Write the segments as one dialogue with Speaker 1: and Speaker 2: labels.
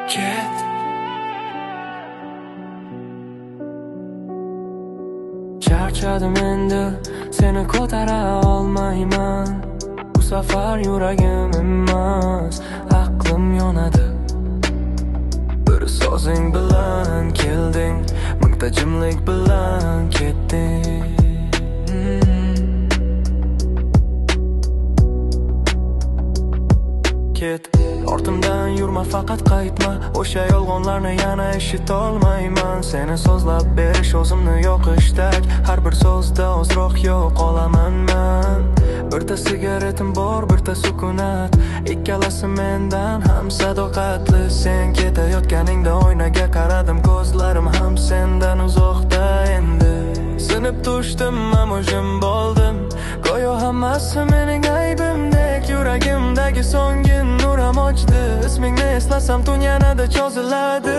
Speaker 1: ket. Charchadim endi, seni ko'tara olmayman. Bu safar yuragim emas, aqlim yonadi. Bir so'zing bilan kelding, mingta jimlik bilan ketding. Ket, ortimdan yurma, faqat qaytma. O'sha yolg'onlarni yana eshitolmayman. Seni so'zlab berish o'zimni yo'qishdak. Har bir so'zda ozroq yo'qolaman men. Birta sigaretim bor, birta sukunat. Ikkalasi mendan ham sadoqatli. Sen ketayotganingda oynaga qaradim, ko'zlarim ham sendan uzoqda endi. Sinib tushdim, o'zim bo'ldim. Go'yo hammasi mening aybimdek. Yuragimdagi so'nggi nuram ochdi. Ismingni eslasam tun yanada cho'ziladi.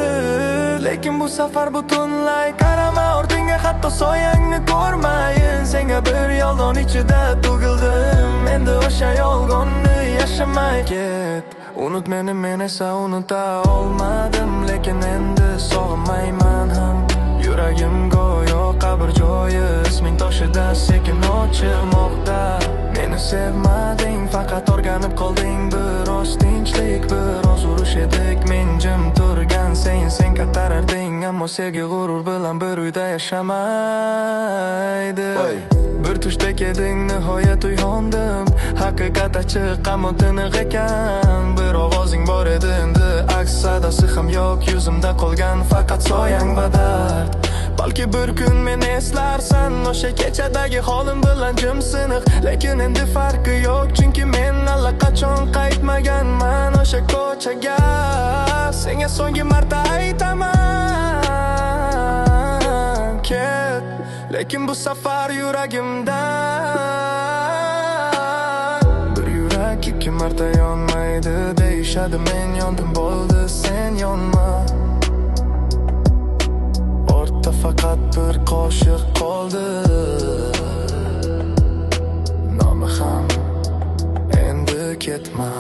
Speaker 1: Lekin bu safar butunlay qarama ortingga, hatto soyangni ko'rmayin. Senga bir yolg'on ichida tugildim. Endi o'sha yolg'onni yashamay ket. Unut meni, men esa unuta olmadim. Lekin endi sog'inmayman ham. Yuragim go'yo qabr joyi, isming toshida sekin ochilmoqda. Meni sevmading, faqat o'rganib qolding. Biroz tinchlik, biroz urush edik. Men jim turgan sen qaytararding. Ammo sevgi g'urur bilan bir uyda yashamaydi. Bir tushdek eding, nihoyat uyg'ondim. Haqiqat ochiq, ammo tiniq ekan. Bir ovozing bor edi, endi aks sadosi ham yo'q. Yuzimda qolgan faqat soyang va dard. Balki bir kun meni eslarsan, o'sha kechadagi holim bilan jimsiniq. Lekin endi farqi yo'q, chunki men allaqachon qaytmaganman o'sha ko'chaga. Senga so'nggi marta aytaman, ket. Lekin bu safar yuragimdan bir yurak ikki marta yonmaydi deyishadi. Men yondim, bo'ldi, sen yonma. Ortda faqat bir qoshiq qoldi. Nomi ham endi ketma.